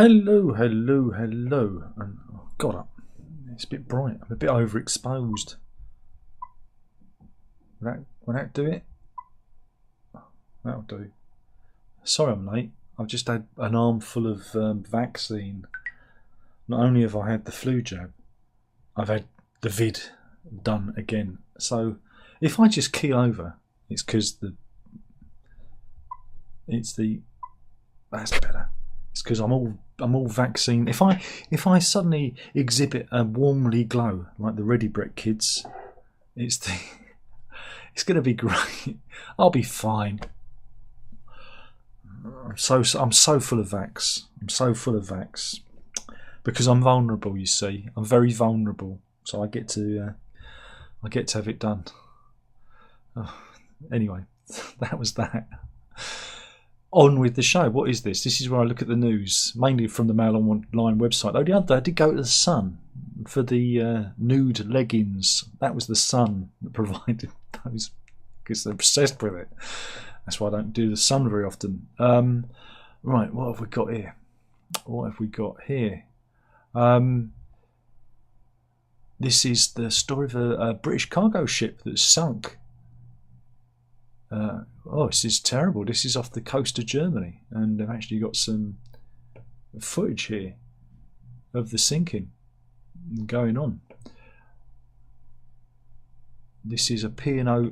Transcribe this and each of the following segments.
Hello, hello, hello. And oh God, it's a bit bright. I'm a bit overexposed. Will that do it? That'll do. Sorry I'm late. I've just had an armful of vaccine. Not only have I had the flu jab, I've had the vid done again. So if I just keel over, it's because that's better. It's because I'm all vaccine. If I suddenly exhibit a warmly glow like the Ready Brek kids, it's going to be great. I'll be fine. I'm so full of vax. I'm so full of vax because I'm vulnerable. You see, I'm very vulnerable, so I get to have it done. Oh, anyway, that was that. On with the show. What is this? This is where I look at the news, mainly from the Mail Online website. Oh, the other day I did go to the Sun for the nude leggings. That was the Sun that provided those because they're obsessed with it. That's why I don't do the Sun very often. Right, what have we got here? This is the story of a British cargo ship that's sunk. This is terrible. This is off the coast of Germany, and they've actually got some footage here of the sinking going on. This is a P&O.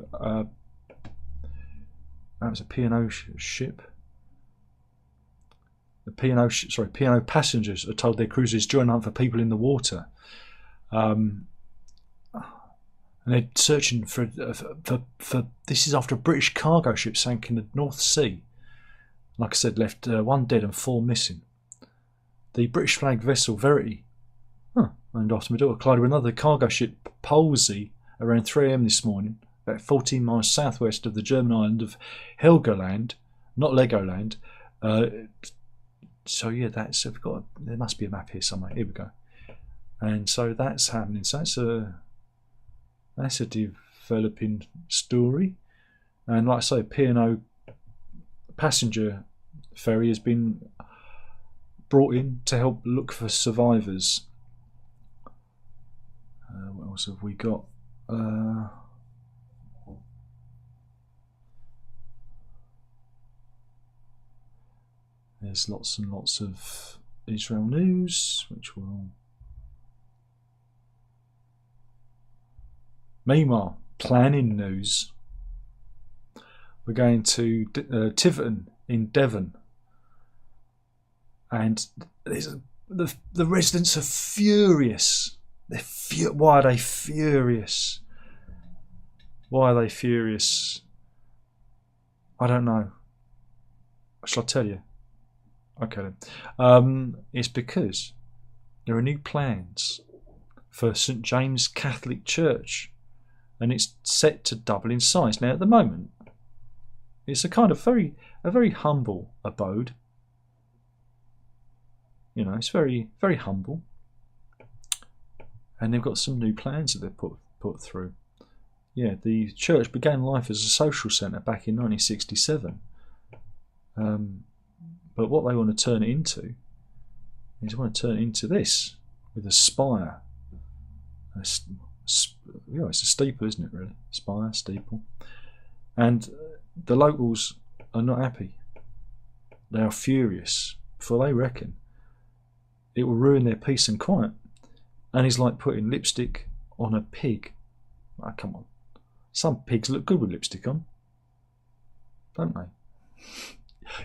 That was a P&O ship. The P&O passengers are told their cruisers join hunt for people in the water. And they're searching for this is after a British cargo ship sank in the North Sea. Like I said, left 1 dead and 4 missing. The British flag vessel Verity, named after my daughter, collided with another cargo ship Polesy around 3 a.m. this morning, about 14 miles southwest of the German island of Helgoland, not Legoland. So yeah, there must be a map here somewhere. Here we go. And so that's happening. So that's a developing story. And like I say, P&O passenger ferry has been brought in to help look for survivors. What else have we got? There's lots and lots of Israel news, which will... Meanwhile, planning news. We're going to Tiverton in Devon, and the residents are furious. Why are they furious? Why are they furious? I don't know. Shall I tell you? Okay then. It's because there are new plans for St James Catholic Church, and it's set to double in size. Now, at the moment, it's a kind of very humble abode. You know, it's very, very humble, and they've got some new plans that they've put through. Yeah, the church began life as a social centre back in 1967, but what they want to turn it into is this with a spire. It's a steeple, isn't it, really? Spire, steeple. And the locals are not happy. They are furious, for they reckon it will ruin their peace and quiet. And it's like putting lipstick on a pig. Oh, come on. Some pigs look good with lipstick on, don't they?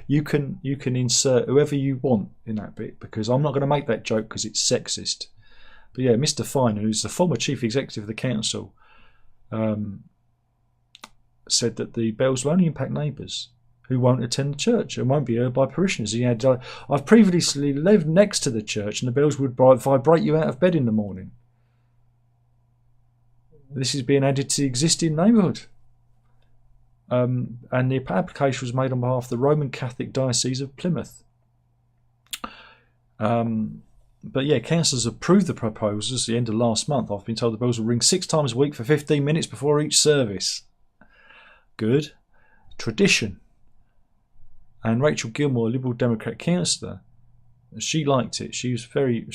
You can insert whoever you want in that bit, because I'm not going to make that joke because it's sexist. But yeah, Mr. Fine, who's the former chief executive of the council, said that the bells will only impact neighbours who won't attend the church and won't be heard by parishioners. He had, I've previously lived next to the church and the bells would vibrate you out of bed in the morning. This is being added to the existing neighbourhood. And the application was made on behalf of the Roman Catholic Diocese of Plymouth. But yeah, councillors approved the proposals at the end of last month. I've been told the bells will ring 6 times a week for 15 minutes before each service. Good. Tradition. And Rachel Gilmore, a Liberal Democrat councillor, she liked it. She was very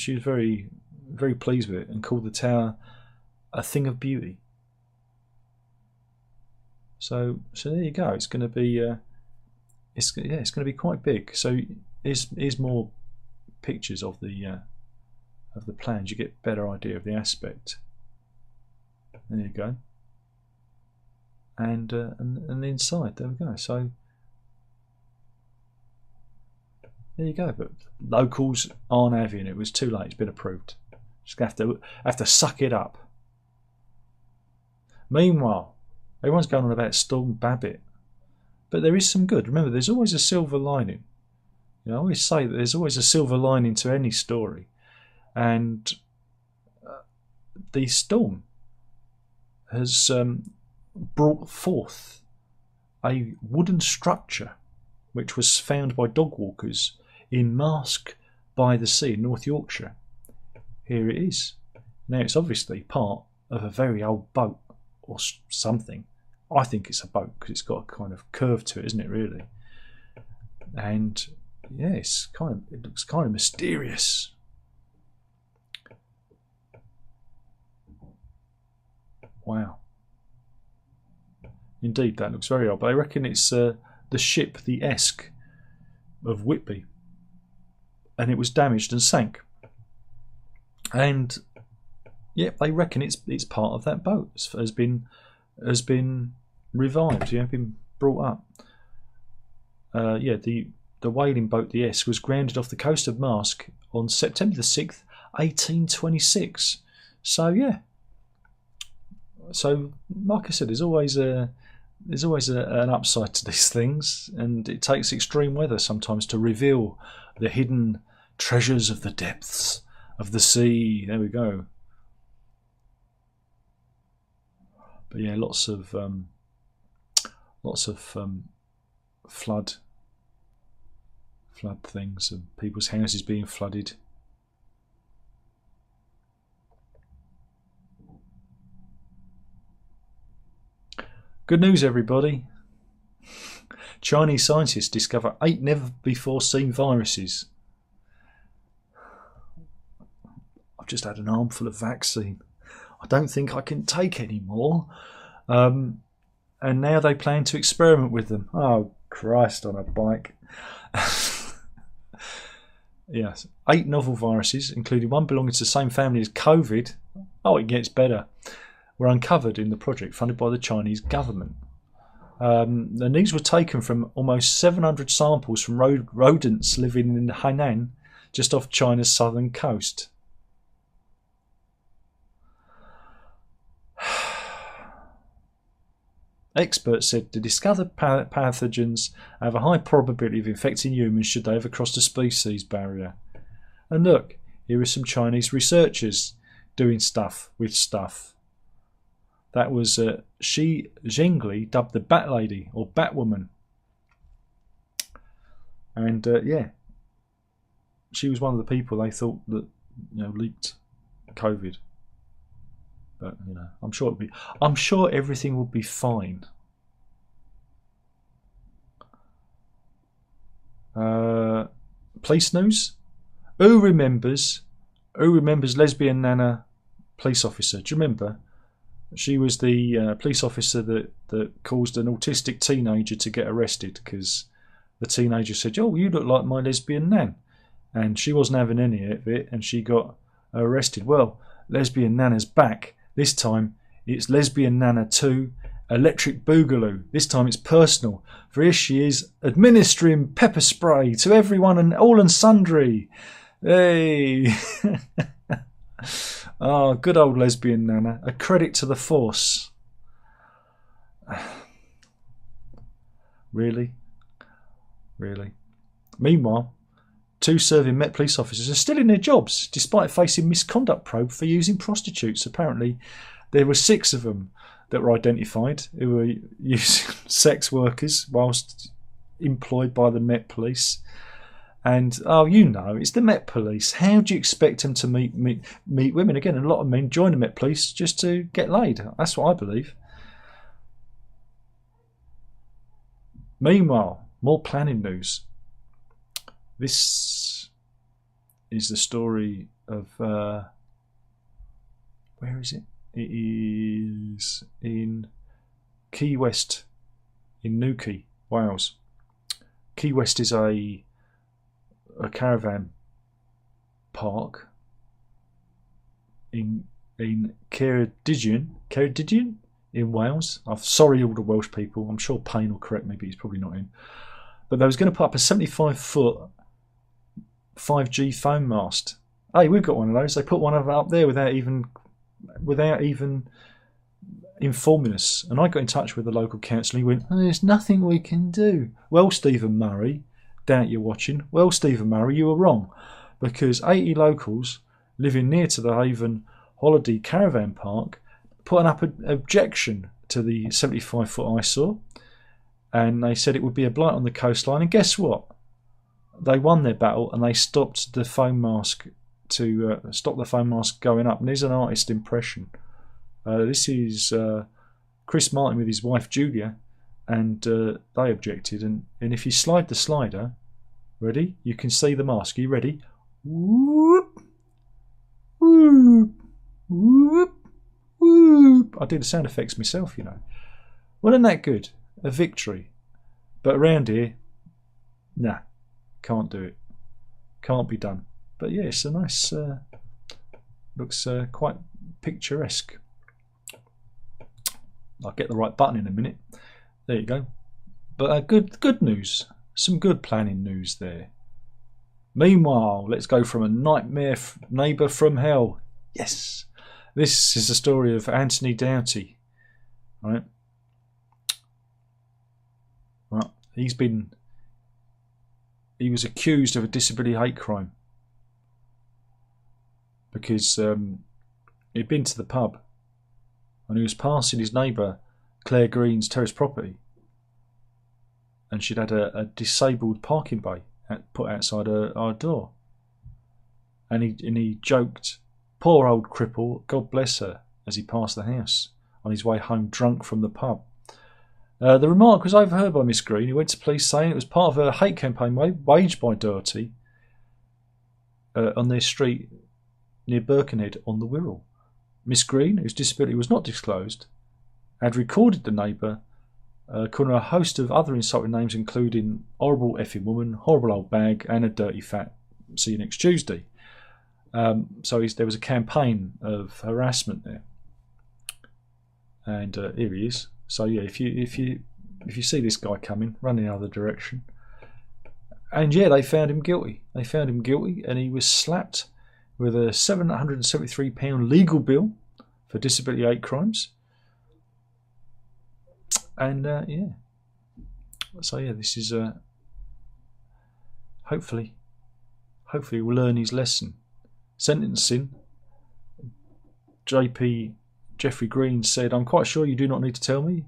pleased with it, and called the tower a thing of beauty. So there you go. It's going to be it's going to be quite big. So here's more pictures of the plans. You get a better idea of the aspect. There you go. And the inside. There we go. So there you go. But locals aren't having it. It was too late. It's been approved. Just have to suck it up. Meanwhile, everyone's going on about Storm Babbitt, but there is some good. Remember, there's always a silver lining. You know, I always say that there's always a silver lining to any story, and the storm has brought forth a wooden structure which was found by dog walkers in Marske by the Sea in North Yorkshire. Here it is. Now, it's obviously part of a very old boat or something. I think it's a boat because it's got a kind of curve to it, isn't it, really? And yeah, it looks kind of mysterious. Wow. Indeed, that looks very old. But I reckon it's the ship, the Esk of Whitby, and it was damaged and sank. And yeah, they reckon it's part of that boat. Has been revived. Yeah, been brought up. Yeah, the whaling boat, the Esk, was grounded off the coast of Marske on September the 6th, 1826. So yeah. So like I said, there's always an upside to these things, and it takes extreme weather sometimes to reveal the hidden treasures of the depths of the sea. There we go. But yeah, lots of flood things and people's houses being flooded. Good news, everybody. Chinese scientists discover 8 never-before-seen viruses. I've just had an armful of vaccine. I don't think I can take any more. And now they plan to experiment with them. Oh, Christ on a bike. Yes, 8 novel viruses, including one belonging to the same family as COVID. Oh, it gets better. Were uncovered in the project funded by the Chinese government. And these were taken from almost 700 samples from rodents living in Hainan, just off China's southern coast. Experts said the discovered pathogens have a high probability of infecting humans should they ever cross the species barrier. And look, here are some Chinese researchers doing stuff with stuff. That was Shi Zhengli, dubbed the Bat Lady or Batwoman. And yeah, she was one of the people they thought that leaked COVID. But I'm sure everything will be fine. Police news. Who remembers lesbian Nana police officer? Do you remember? She was the police officer that caused an autistic teenager to get arrested because the teenager said, "Oh, you look like my lesbian nan," and she wasn't having any of it, and she got arrested. Well, lesbian Nana's back. This time it's lesbian Nana 2, Electric Boogaloo. This time it's personal, for here she is administering pepper spray to everyone and all and sundry. Hey. Oh, good old lesbian Nana. A credit to the force. Really? Meanwhile, 2 serving Met police officers are still in their jobs despite facing misconduct probe for using prostitutes. Apparently, there were 6 of them that were identified who were using sex workers whilst employed by the Met police. And it's the Met Police. How do you expect them to meet women? Again, a lot of men join the Met Police just to get laid. That's what I believe. Meanwhile, more planning news. This is the story of where is it? It is in Key West, in Newquay, Wales. Key West is a caravan park in Ceredigion in Wales. I'm sorry, all the Welsh people. I'm sure Payne will correct me, but he's probably not in. But they was going to put up a 75-foot 5G phone mast. Hey, we've got one of those. They put one of them up there without even informing us. And I got in touch with the local council and he went, there's nothing we can do. Well, Stephen Murray, doubt you're watching. Well, Stephen Murray, you were wrong. Because 80 locals living near to the Haven Holiday Caravan Park put up an objection to the 75-foot eyesore. And they said it would be a blight on the coastline. And guess what? They won their battle and they stopped the phone mast going up. And there's an artist impression. This is Chris Martin with his wife Julia, and they objected. And if you slide the slider, ready? You can see the mast. Are you ready? Whoop, whoop, whoop, whoop. I do the sound effects myself, you know. Wasn't that good? A victory. But around here, nah, can't do it. Can't be done. But yeah, it's a nice, looks quite picturesque. I'll get the right button in a minute. There you go. But good news. Some good planning news there. Meanwhile, let's go from a nightmare neighbour from hell. Yes. This is the story of Anthony Doughty. Right. Well, he was accused of a disability hate crime because he'd been to the pub and he was passing his neighbour Claire Green's terrace property, and she'd had a disabled parking bay put outside our door, and he joked, "Poor old cripple, God bless her," as he passed the house on his way home drunk from the pub. The remark was overheard by Miss Green, who went to police saying it was part of a hate campaign waged by Doughty on their street near Birkenhead on the Wirral. Miss Green, whose disability was not disclosed, had recorded the neighbour calling her a host of other insulting names, including horrible effing woman, horrible old bag, and a dirty fat. See you next Tuesday. So there was a campaign of harassment there, and here he is. So yeah, if you see this guy coming, run in the other direction. And yeah, they found him guilty. They found him guilty, and he was slapped with a £773 legal bill for disability hate crimes. And yeah, so yeah, this is hopefully we'll learn his lesson. Sentencing. Jeffrey Green said, "I'm quite sure you do not need to tell me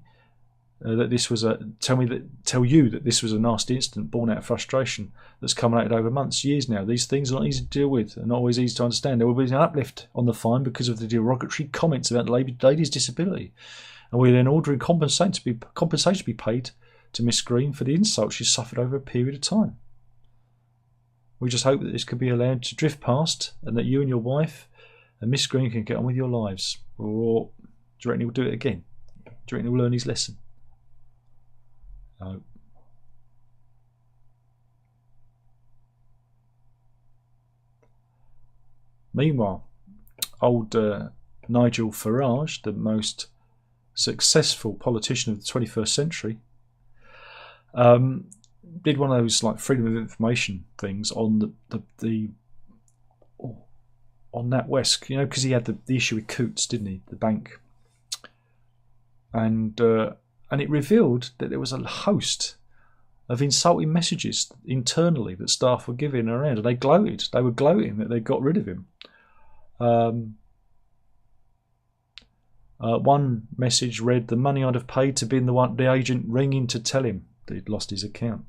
that this was tell you that this was a nasty incident born out of frustration that's accumulated over months, years now. These things are not easy to deal with and not always easy to understand. There will be an uplift on the fine because of the derogatory comments about the lady's disability, and we're then ordering compensation to be paid to Miss Green for the insult she suffered over a period of time. We just hope that this could be allowed to drift past and that you and your wife and Miss Green can get on with your lives." Or do you reckon he'll do it again? Do you reckon he'll learn his lesson? No. Meanwhile, old Nigel Farage, the most successful politician of the 21st century, did one of those like freedom of information things on on NatWest, you know, because he had the issue with Coutts, didn't he, the bank, and it revealed that there was a host of insulting messages internally that staff were giving around, and they were gloating that they got rid of him. One message read, "The money I'd have paid to be the agent ringing to tell him that he'd lost his account."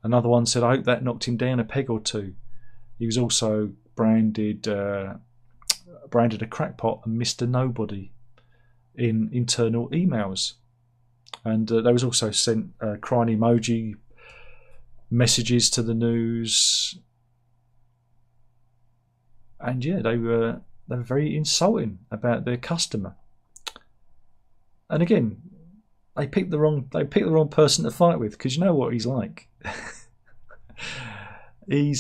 Another one said, "I hope that knocked him down a peg or two." He was also branded a crackpot and Mr. Nobody in internal emails, and there was also sent crying emoji messages to the news. and yeah, they were very insulting about their customer. And again, they picked the wrong person to fight with, because you know what he's like. You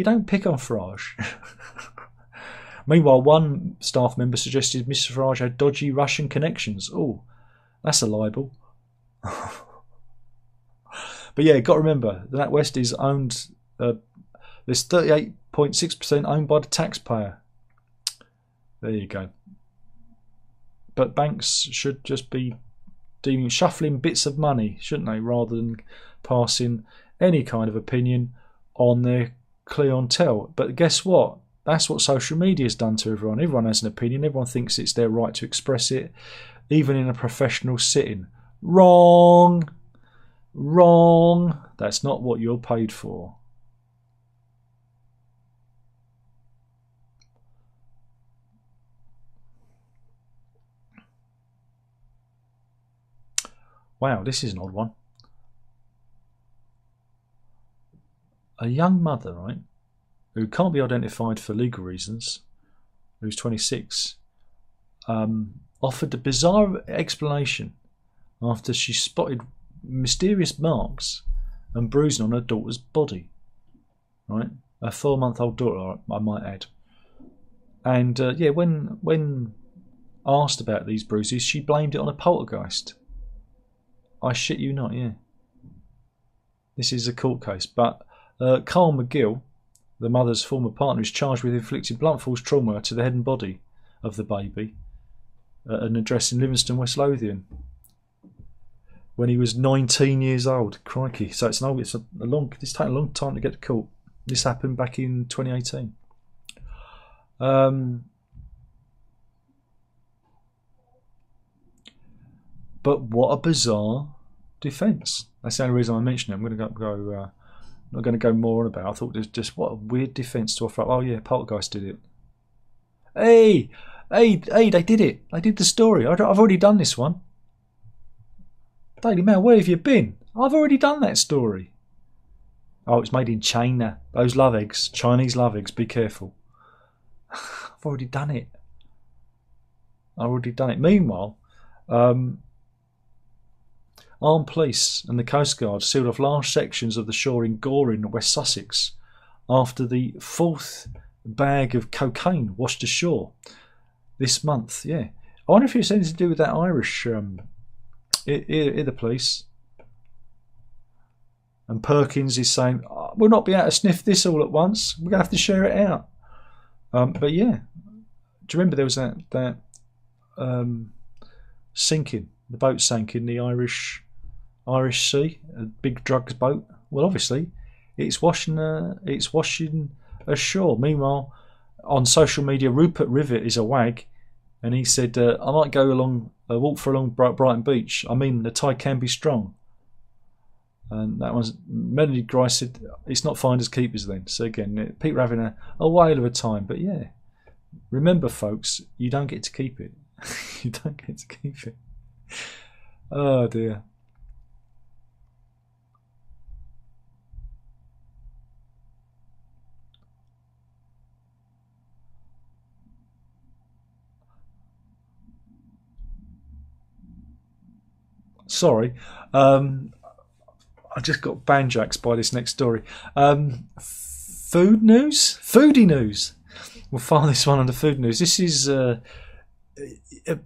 don't pick on Farage. Meanwhile, one staff member suggested Mr. Farage had dodgy Russian connections. Oh, that's a libel. But yeah, got to remember that NatWest is owned. There's 38.6% owned by the taxpayer. There you go. But banks should just be shuffling bits of money, shouldn't they, rather than passing any kind of opinion on their clientele. But guess what? That's what social media has done to everyone. Everyone has an opinion. Everyone thinks it's their right to express it, even in a professional sitting. Wrong. Wrong. That's not what you're paid for. Wow, this is an odd one. A young mother, right, who can't be identified for legal reasons, who's 26, offered a bizarre explanation after she spotted mysterious marks and bruising on her daughter's body. Right, a 4-month-old daughter, I might add. And yeah, when asked about these bruises, she blamed it on a poltergeist. I shit you not, yeah. This is a court case, but Carl McGill, the mother's former partner, is charged with inflicting blunt force trauma to the head and body of the baby at an address in Livingston, West Lothian, when he was 19 years old. Crikey! So it's taken a long time to get to court. This happened back in 2018. But what a bizarre defence. That's the only reason I mention it. I'm going to go. Not going to go more on about it. I thought it was just what a weird defence to offer up. Oh yeah, Poltergeist did it. Hey, they did it. They did the story. I've already done this one. Daily Mail, where have you been? I've already done that story. Oh, it's made in China. Those love eggs, Chinese love eggs. Be careful. I've already done it. Meanwhile, armed police and the Coast Guard sealed off large sections of the shore in Goring, West Sussex, after the 4th bag of cocaine washed ashore this month. Yeah, I wonder if it's anything to do with that Irish. The police. And Perkins is saying, we'll not be able to sniff this all at once. We're going to have to share it out. But yeah, do you remember there was that sinking? The boat sank in the Irish Sea, a big drugs boat. Well, obviously, it's washing ashore. Meanwhile, on social media, Rupert Rivet is a wag, and he said, "I might go walk for along Brighton Beach. I mean, the tide can be strong." And that one's Melanie Grice said, "It's not finders keepers then." So again, people are having a whale of a time. But yeah, remember, folks, you don't get to keep it. You don't get to keep it. Oh dear. Sorry, I just got banjaxed by this next story. Foodie news. We'll file this one under food news. This is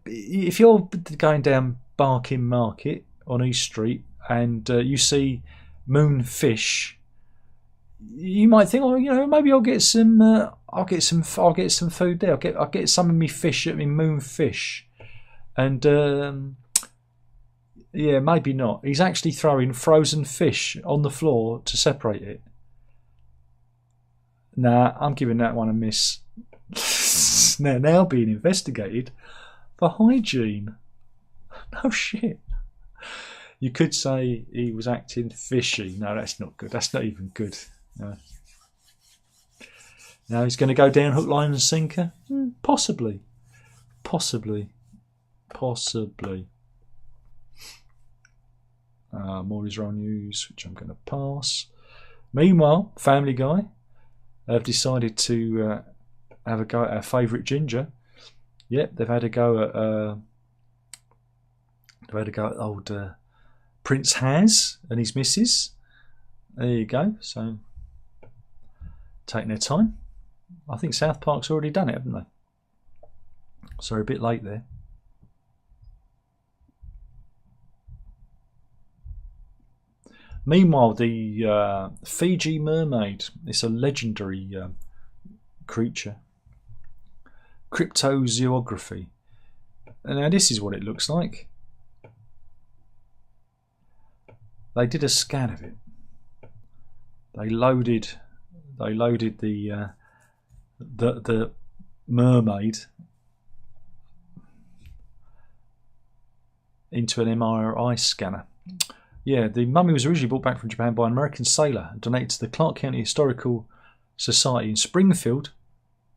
if you're going down Barking Market on East Street and you see moonfish, you might think, oh, maybe I'll get some food there. I'll get some of me fish at me moonfish, and yeah, maybe not. He's actually throwing frozen fish on the floor to separate it. Nah, I'm giving that one a miss. now being investigated for hygiene. No shit. You could say he was acting fishy. No, that's not good. That's not even good. No. Now he's going to go down hook, line and sinker? Possibly. More Israel news, which I'm going to pass. Meanwhile, Family Guy have decided to have a go at our favourite ginger. Yep, they've had a go at old Prince Has and his missus. There you go. So taking their time. I think South Park's already done it, haven't they? So a bit late there. Meanwhile, the Fiji mermaid, it's a legendary creature. Cryptozoography. And now this is what it looks like. They did a scan of it. They loaded the mermaid into an MRI scanner. Yeah, the mummy was originally brought back from Japan by an American sailor and donated to the Clark County Historical Society in Springfield,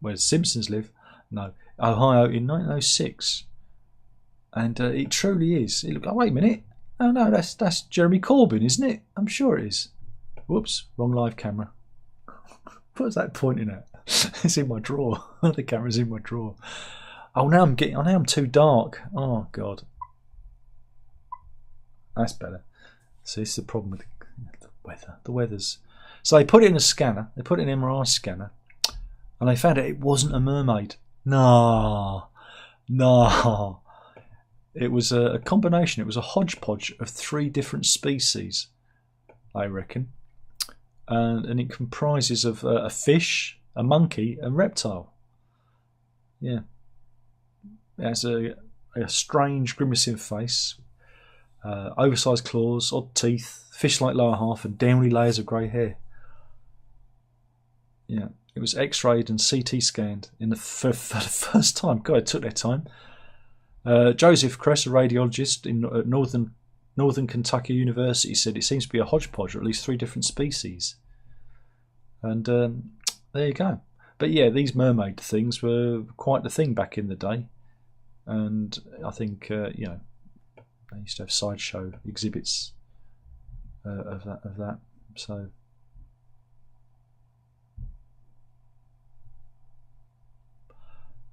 where the Simpsons live, Ohio, in 1906. And it truly is. It looked like, wait a minute. Oh no, that's Jeremy Corbyn, isn't it? I'm sure it is. Whoops, wrong live camera. What was that pointing at? It's in my drawer. The camera's in my drawer. Oh, now I'm too dark. Oh God. That's better. So this is the problem with the weather. The weather's. So they put it in a scanner. They put it in an MRI scanner, and they found out it wasn't a mermaid. No. It was a combination. It was a hodgepodge of 3 different species, I reckon, and it comprises of a fish, a monkey, and reptile. Yeah, it has a strange grimacing face. Oversized claws, odd teeth, fish-like lower half, and downy layers of grey hair. Yeah, it was X-rayed and CT scanned for the first time. God, it took their time. Joseph Kress, a radiologist at Northern Kentucky University, said it seems to be a hodgepodge, or at least 3 different species. And there you go. But yeah, these mermaid things were quite the thing back in the day. And I think they used to have sideshow exhibits of that. So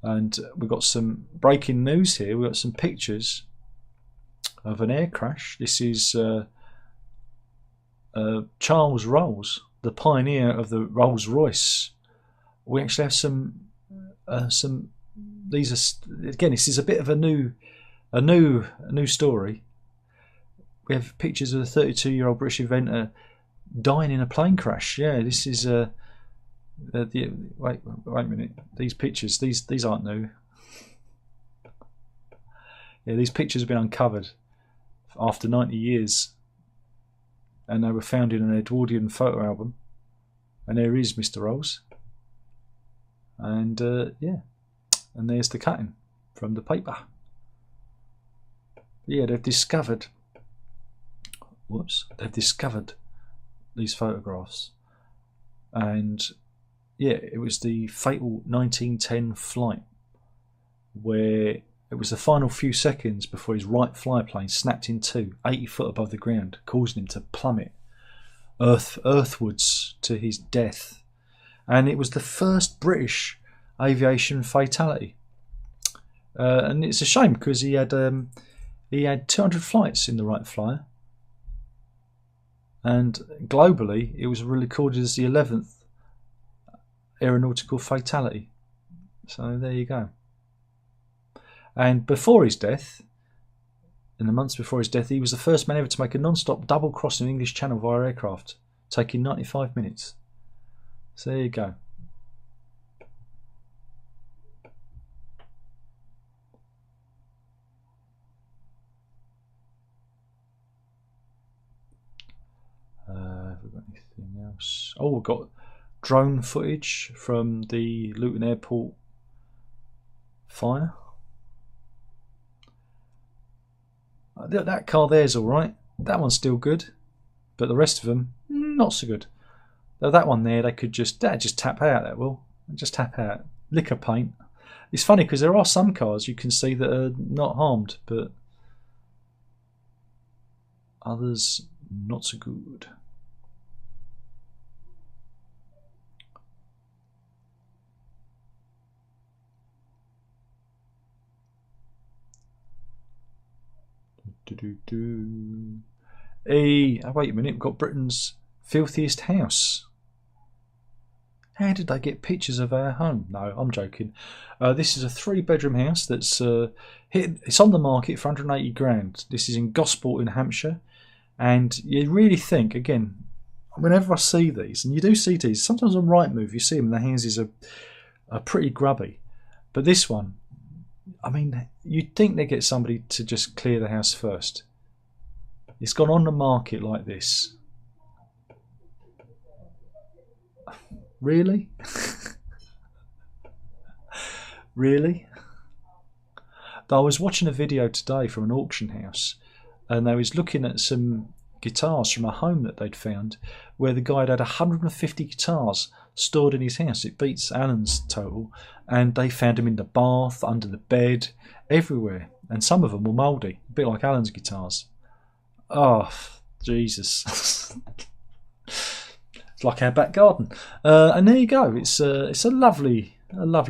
and we've got some breaking news here. We've got some pictures of an air crash. This is Charles Rolls, the pioneer of the Rolls Royce. We actually have some. These are, again, this is a bit of a new story. We have pictures of a 32-year-old British inventor dying in a plane crash. Yeah, this is wait a minute. These pictures, these aren't new. Yeah, these pictures have been uncovered after 90 years, and they were found in an Edwardian photo album. And there is Mr. Rolls, and yeah, and there's the cutting from the paper. Yeah, they've discovered. They've discovered these photographs, and yeah, it was the fatal 1910 flight where it was the final few seconds before his right flyplane snapped in two, 80 foot above the ground, causing him to plummet earthwards to his death. And it was the first British aviation fatality. And it's a shame because he had 200 flights in the Wright Flyer, and globally it was recorded as the 11th aeronautical fatality. So there you go. And before his death, in the months before his death, he was the first man ever to make a non-stop double crossing English Channel via aircraft, taking 95 minutes. So there you go. Have we got anything else? Oh, we've got drone footage from the Luton Airport fire. That car there's alright. That one's still good, but the rest of them not so good. That one there, they could just tap out. That will just tap out. Liquor paint. It's funny because there are some cars you can see that are not harmed, but others not so good. Hey, oh, wait a minute, we've got Britain's filthiest house. How did they get pictures of our home? No, I'm joking. This is a 3-bedroom house that's it's on the market for 180 grand. This is in Gosport in Hampshire. And you really think, again, whenever I see these, and you do see these, sometimes on Rightmove you see them, the houses are pretty grubby. But this one, I mean, you'd think they get somebody to just clear the house first. It's gone on the market like this. Really? Really? I was watching a video today from an auction house, and they was looking at some guitars from a home that they'd found, where the guy had 150 guitars stored in his house. It beats Alan's total, and they found them in the bath, under the bed, everywhere, and some of them were mouldy, a bit like Alan's guitars. Oh, Jesus. It's like our back garden. And there you go. It's a lovely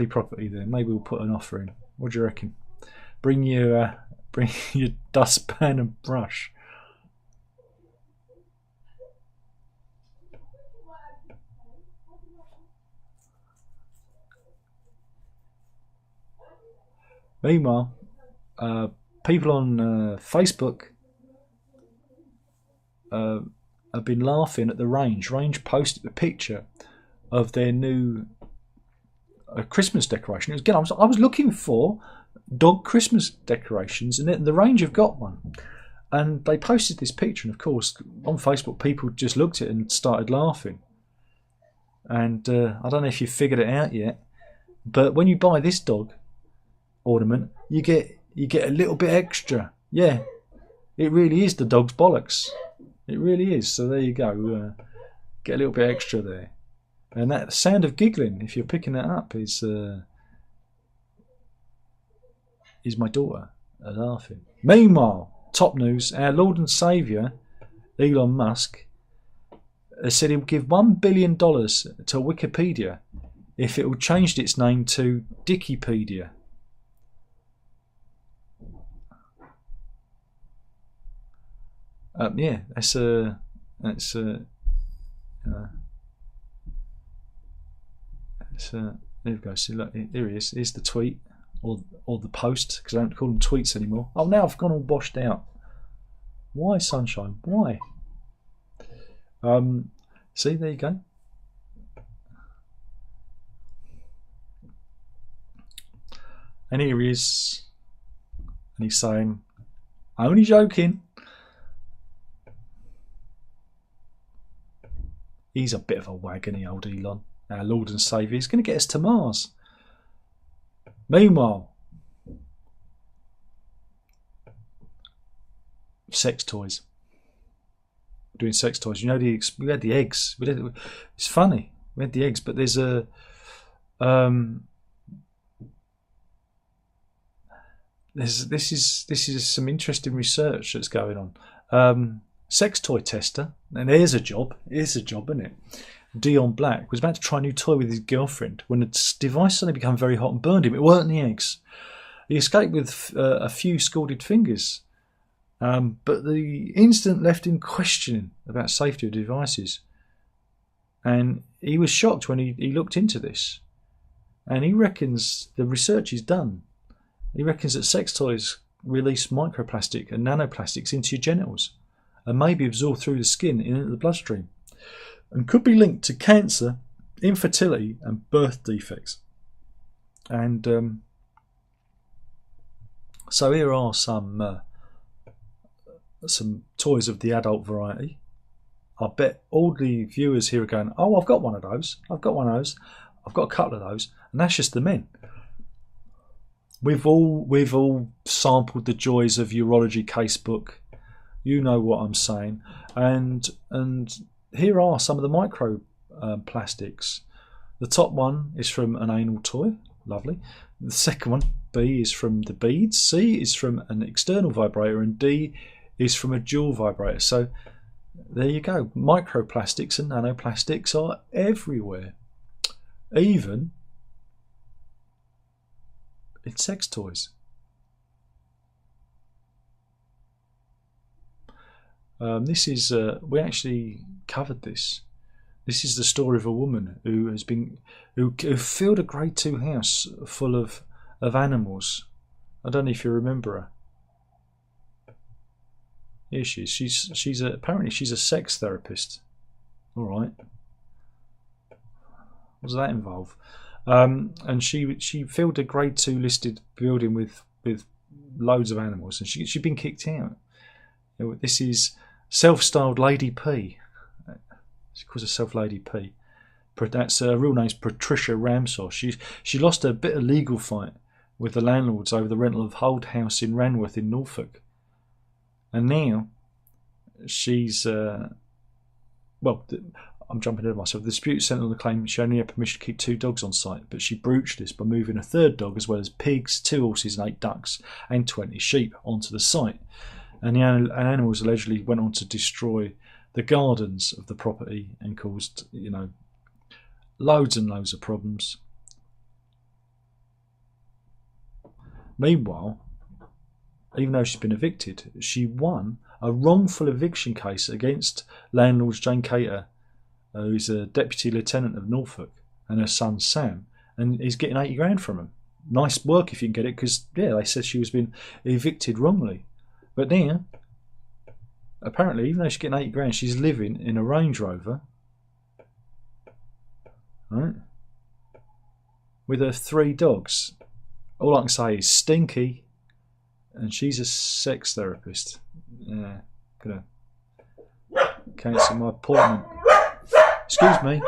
property there. Maybe we'll put an offer in. What do you reckon? Bring your dustpan and brush. Meanwhile, people on Facebook have been laughing at the Range. Range posted a picture of their new Christmas decoration. It was, again, I was looking for dog Christmas decorations, and the Range have got one. And they posted this picture, and of course, on Facebook, people just looked at it and started laughing. And I don't know if you've figured it out yet, but when you buy this dog ornament, you get a little bit extra. Yeah, it really is the dog's bollocks. It really is. So there you go. Get a little bit extra there. And that sound of giggling, if you're picking that up, is my daughter laughing. Meanwhile, top news: our Lord and Saviour, Elon Musk, has said he'll give $1 billion to Wikipedia if it will change its name to Dickipedia. Yeah, there we go. See, look, here he is. Here's the tweet or the post, because I don't call them tweets anymore. Oh, now I've gone all washed out. Why, sunshine? Why? See, there you go. And here he is, and he's saying, "Only joking." He's a bit of a wag, isn't he, old Elon? Our Lord and Saviour. He's going to get us to Mars. Meanwhile, sex toys. Doing sex toys. You know, we had the eggs. It's funny. We had the eggs, but there's a this is some interesting research that's going on. Sex toy tester, and here's a job, isn't it? Dion Black was about to try a new toy with his girlfriend when the device suddenly became very hot and burned him. It weren't the eggs. He escaped with a few scalded fingers, but the incident left him questioning about safety of devices, and he was shocked when he looked into this, and he reckons the research is done. He reckons that sex toys release microplastic and nanoplastics into your genitals and may be absorbed through the skin into the bloodstream, and could be linked to cancer, infertility, and birth defects. And so here are some toys of the adult variety. I bet all the viewers here are going, "Oh, I've got one of those. I've got one of those. I've got a couple of those," and that's just the men. We've all sampled the joys of urology casebook. You know what I'm saying, and here are some of the micro plastics. The top one is from an anal toy, lovely. The second one, B, is from the beads. C is from an external vibrator, and D is from a dual vibrator. So there you go. Microplastics and nanoplastics are everywhere, even in sex toys. This is we actually covered this. This is the story of a woman who filled a Grade 2 house full of animals. I don't know if you remember her. Here she is. Apparently she's a sex therapist. All right. What does that involve? And she filled a Grade 2 listed building with loads of animals, and she'd been kicked out. This is self-styled Lady P. She calls herself Lady P. That's her real name's Patricia Ramshaw. She lost a bit of legal fight with the landlords over the rental of Hold House in Ranworth in Norfolk, and now she's I'm jumping ahead of myself. The dispute centred on the claim she only had permission to keep 2 dogs on site, but she broached this by moving a 3rd dog, as well as pigs, 2 horses and 8 ducks, and 20 sheep onto the site. And the animals allegedly went on to destroy the gardens of the property and caused, loads and loads of problems. Meanwhile, even though she's been evicted, she won a wrongful eviction case against landlords Jane Cater, who's a deputy lieutenant of Norfolk, and her son Sam, and he's getting 80 grand from him. Nice work if you can get it, because they said she was being evicted wrongly. But now, apparently, even though she's getting 80 grand, she's living in a Range Rover, right, with her 3 dogs. All I can say is stinky, and she's a sex therapist. Yeah, gonna cancel my appointment. Excuse me.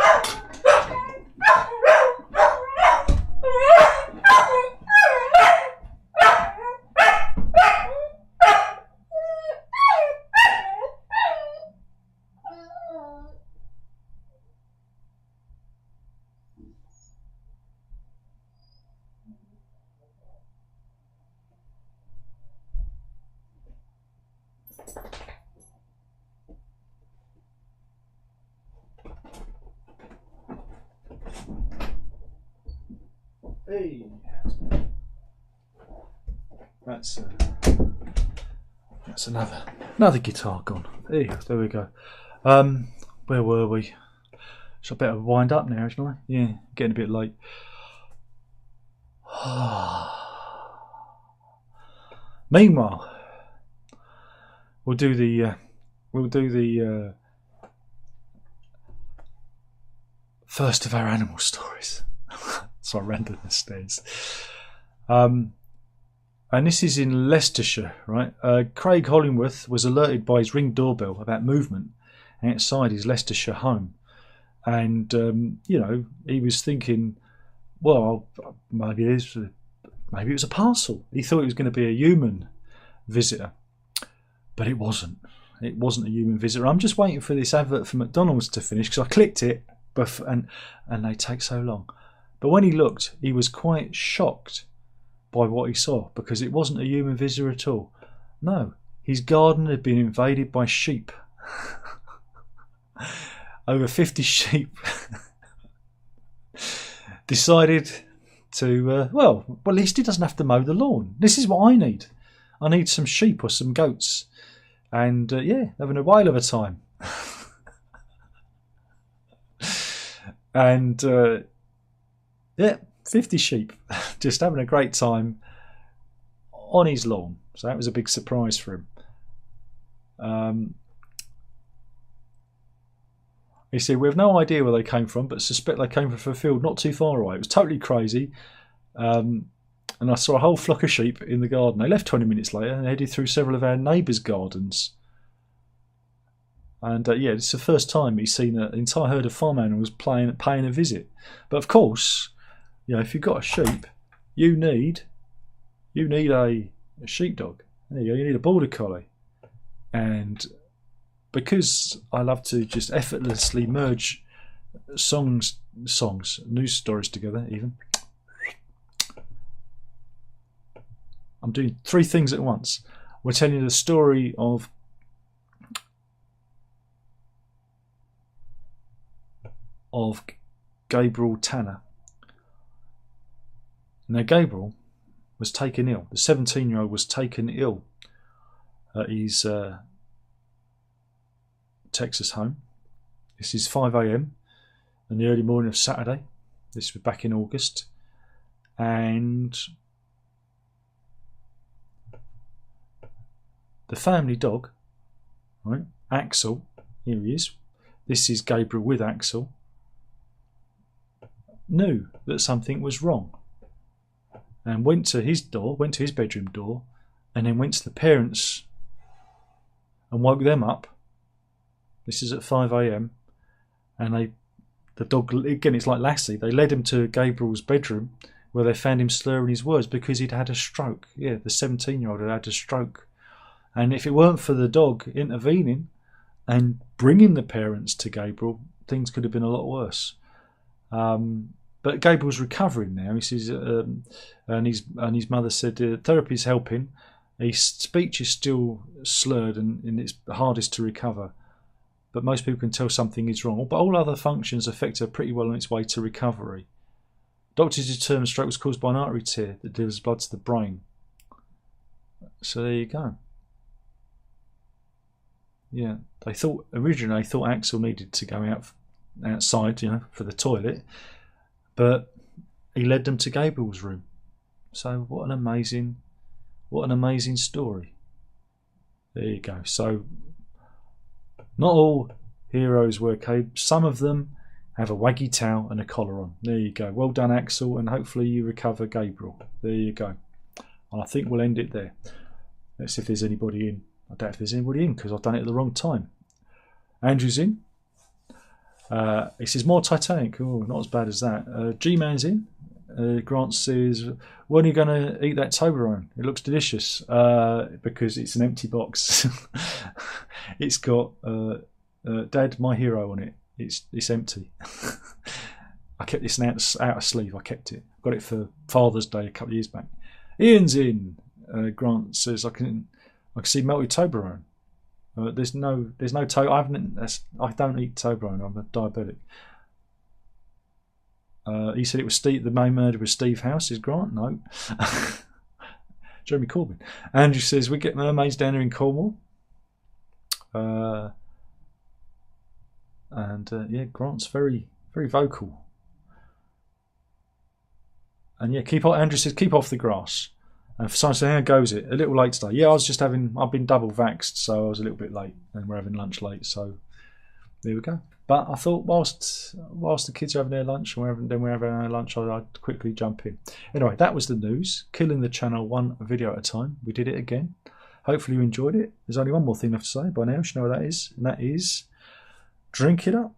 Hey, that's another guitar gone. Hey, there we go. Where were we? Should I better wind up now, shouldn't I? Yeah, getting a bit late. Meanwhile, we'll do the first of our animal stories. So I rendered the stairs. And this is in Leicestershire, right? Craig Hollingworth was alerted by his Ring doorbell about movement outside his Leicestershire home. And, he was thinking, well, maybe it was a parcel. He thought it was going to be a human visitor. But it wasn't. It wasn't a human visitor. I'm just waiting for this advert for McDonald's to finish, because I clicked it, and they take so long. But when he looked, he was quite shocked by what he saw, because it wasn't a human visitor at all. No, his garden had been invaded by sheep. Over 50 sheep decided to, well, at least he doesn't have to mow the lawn. This is what I need. I need some sheep or some goats. And, having a whale of a time. And, 50 sheep just having a great time on his lawn. So that was a big surprise for him. He said, we have no idea where they came from, but suspect they came from a field not too far away. It was totally crazy. And I saw a whole flock of sheep in the garden. They left 20 minutes later and headed through several of our neighbours' gardens. And it's the first time he's seen an entire herd of farm animals paying a visit. But of course, if you've got a sheep, you need a sheepdog. There you go. You need a border collie. And because I love to just effortlessly merge songs, news stories together, even, I'm doing 3 things at once. We're telling you the story of Gabriel Tanner. Now, Gabriel was taken ill. The 17-year-old was taken ill at his Texas home. This is 5 a.m. in the early morning of Saturday. This was back in August. And the family dog, right, Axel, here he is. This is Gabriel with Axel. Knew that something was wrong and went to his bedroom door, and then went to the parents and woke them up. This is at 5 a.m. and the dog, again, it's like Lassie, they led him to Gabriel's bedroom where they found him slurring his words because he'd had a stroke. Yeah, the 17-year-old had had a stroke. And if it weren't for the dog intervening and bringing the parents to Gabriel, things could have been a lot worse. But Gabriel's recovering now. He says, and his mother said therapy's helping. His speech is still slurred and it's hardest to recover. But most people can tell something is wrong. But all other functions affect her pretty well on its way to recovery. Doctors determined stroke was caused by an artery tear that delivers blood to the brain. So there you go. Yeah, originally they thought Axel needed to go outside, for the toilet, but he led them to Gabriel's room. So what an amazing story. There you go. So not all heroes wear capes. Some of them have a waggy towel and a collar on. There you go. Well done, Axel, and hopefully you recover Gabriel. There you go. And I think we'll end it there. Let's see if there's anybody in. I doubt if there's anybody in because I've done it at the wrong time. Andrew's in. He says, more Titanic. Oh, not as bad as that. G-Man's in. Grant says, when are you going to eat that Toblerone? It looks delicious. Because it's an empty box. It's got Dad, my hero on it. It's empty. I kept this out of sleeve. I kept it. Got it for Father's Day a couple of years back. Ian's in. Grant says, I can see melted Toblerone. There's no I don't eat Toblerone. I'm a diabetic. He said it was the main murder was Steve House. Is Grant? No. Jeremy Corbyn. Andrew says we get mermaids down here in Cornwall. Yeah, Grant's very, very vocal. And yeah, Andrew says keep off the grass. And for someone to say, how goes it? A little late today. Yeah, I've been double vaxxed, so I was a little bit late, and we're having lunch late, so there we go. But I thought whilst the kids are having their lunch and we're having our lunch, I'd quickly jump in. Anyway, that was the news. Killing the channel one video at a time. We did it again. Hopefully you enjoyed it. There's only one more thing left to say by now. You know what that is, and that is drink it up.